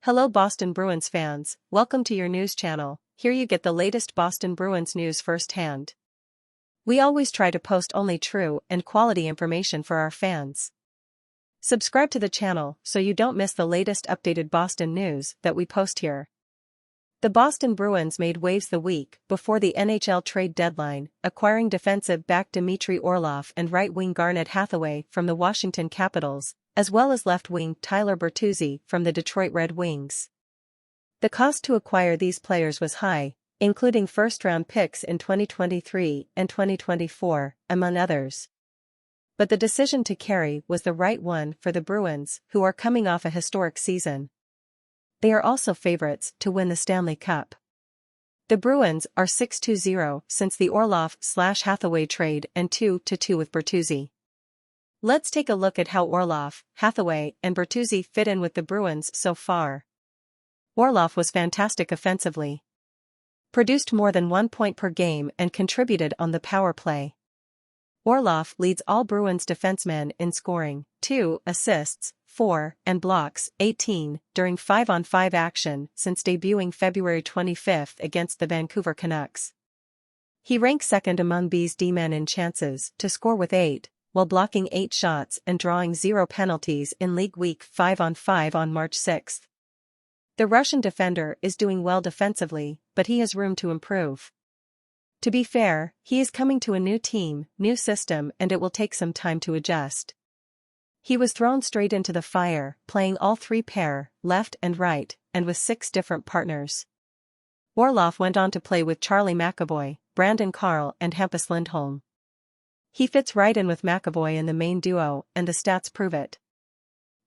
Hello Boston Bruins fans, welcome to your news channel. Here you get the latest Boston Bruins news firsthand. We always try to post only true and quality information for our fans. Subscribe to the channel so you don't miss the latest updated Boston news that we post here. The Boston Bruins made waves the week before the NHL trade deadline, acquiring defensive back Dmitry Orlov and right-wing Garnet Hathaway from the Washington Capitals, as well as left-wing Tyler Bertuzzi from the Detroit Red Wings. The cost to acquire these players was high, including first-round picks in 2023 and 2024, among others. But the decision to carry was the right one for the Bruins, who are coming off a historic season. They are also favorites to win the Stanley Cup. The Bruins are 6-2-0 since the Orlov/Hathaway trade and 2-2 with Bertuzzi. Let's take a look at how Orlov, Hathaway, and Bertuzzi fit in with the Bruins so far. Orlov was fantastic offensively. Produced more than 1 point per game and contributed on the power play. Orlov leads all Bruins defensemen in scoring, 2 assists, 4 and blocks, 18, during 5-on-5 action since debuting February 25 against the Vancouver Canucks. He ranks second among B's D-men in chances to score with 8, while blocking 8 shots and drawing 0 penalties in League Week 5-on-5 on March 6. The Russian defender is doing well defensively, but he has room to improve. To be fair, he is coming to a new team, new system, and it will take some time to adjust. He was thrown straight into the fire, playing all 3 pair, left and right, and with 6 different partners. Orlov went on to play with Charlie McAvoy, Brandon Carl and Hampus Lindholm. He fits right in with McAvoy in the main duo, and the stats prove it.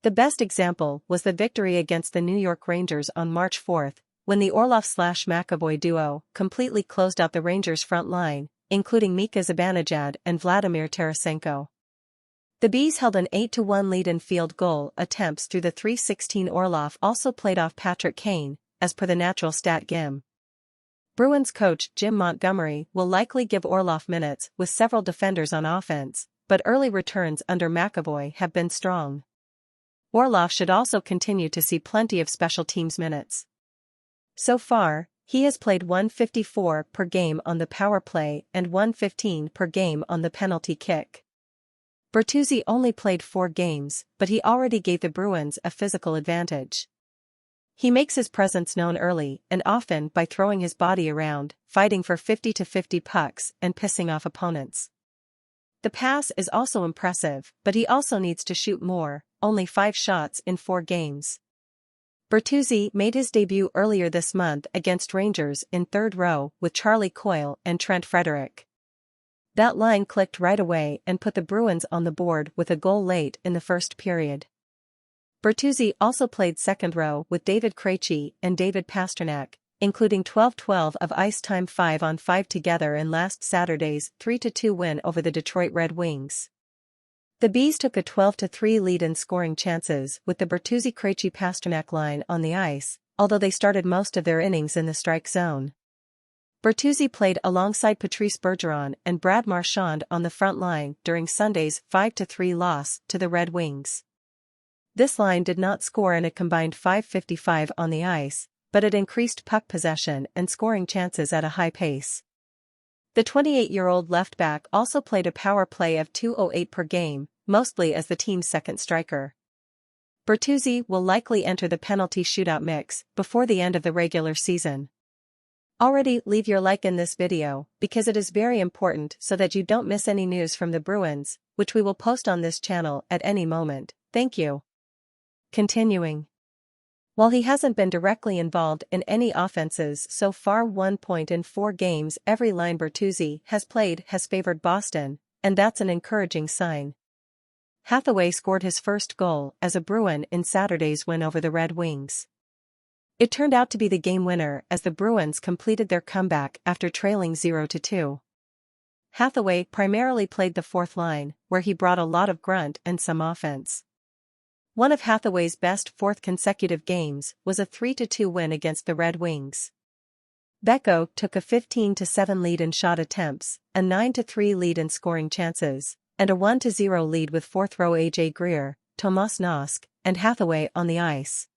The best example was the victory against the New York Rangers on March 4, when the Orlov/McAvoy duo completely closed out the Rangers' front line, including Mika Zibanejad and Vladimir Tarasenko. The Bees held an 8-1 lead in field goal attempts through the 3:16. Orlov also played off Patrick Kane, as per the natural stat game. Bruins coach Jim Montgomery will likely give Orlov minutes with several defenders on offense, but early returns under McAvoy have been strong. Orlov should also continue to see plenty of special teams minutes. So far, he has played 154 per game on the power play and 115 per game on the penalty kick. Bertuzzi only played 4 games, but he already gave the Bruins a physical advantage. He makes his presence known early and often by throwing his body around, fighting for 50-50 pucks and pissing off opponents. The pass is also impressive, but he also needs to shoot more, only 5 shots in 4 games. Bertuzzi made his debut earlier this month against Rangers in third row with Charlie Coyle and Trent Frederic. That line clicked right away and put the Bruins on the board with a goal late in the first period. Bertuzzi also played second row with David Krejci and David Pastrnak, including 12-12 of ice time 5-on-5 together in last Saturday's 3-2 win over the Detroit Red Wings. The Bees took a 12-3 lead in scoring chances with the Bertuzzi-Krejci-Pastrnak line on the ice, although they started most of their innings in the strike zone. Bertuzzi played alongside Patrice Bergeron and Brad Marchand on the front line during Sunday's 5-3 loss to the Red Wings. This line did not score in a combined 5:55 on the ice, but it increased puck possession and scoring chances at a high pace. The 28-year-old left-back also played a power play of 2:08 per game, mostly as the team's second striker. Bertuzzi will likely enter the penalty shootout mix before the end of the regular season. Already leave your like in this video, because it is very important so that you don't miss any news from the Bruins, which we will post on this channel at any moment. Thank you. Continuing. While he hasn't been directly involved in any offenses so far, 1 point in 4 games every line Bertuzzi has played has favored Boston, and that's an encouraging sign. Hathaway scored his first goal as a Bruin in Saturday's win over the Red Wings. It turned out to be the game winner as the Bruins completed their comeback after trailing 0-2. Hathaway primarily played the fourth line, where he brought a lot of grunt and some offense. One of Hathaway's best fourth consecutive games was a 3-2 win against the Red Wings. Becco took a 15-7 lead in shot attempts, a 9-3 lead in scoring chances, and a 1-0 lead with fourth row AJ Greer, Tomas Nosk, and Hathaway on the ice.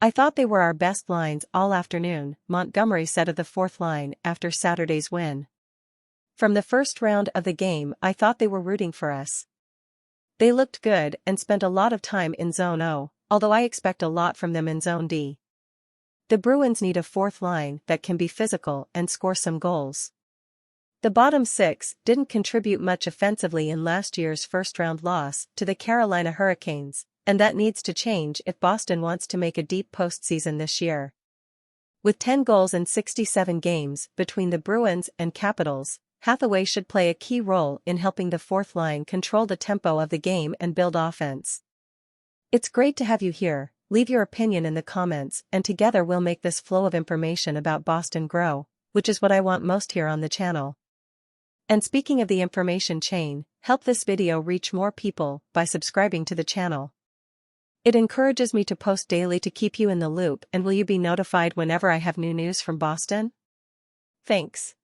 I thought they were our best lines all afternoon, Montgomery said of the fourth line after Saturday's win. From the first round of the game I thought they were rooting for us. They looked good and spent a lot of time in Zone O, although I expect a lot from them in Zone D. The Bruins need a fourth line that can be physical and score some goals. The bottom six didn't contribute much offensively in last year's first-round loss to the Carolina Hurricanes, and that needs to change if Boston wants to make a deep postseason this year. With 10 goals in 67 games between the Bruins and Capitals, Hathaway should play a key role in helping the fourth line control the tempo of the game and build offense. It's great to have you here. Leave your opinion in the comments and together we'll make this flow of information about Boston grow, which is what I want most here on the channel. And speaking of the information chain, help this video reach more people by subscribing to the channel. It encourages me to post daily to keep you in the loop, and will you be notified whenever I have new news from Boston? Thanks.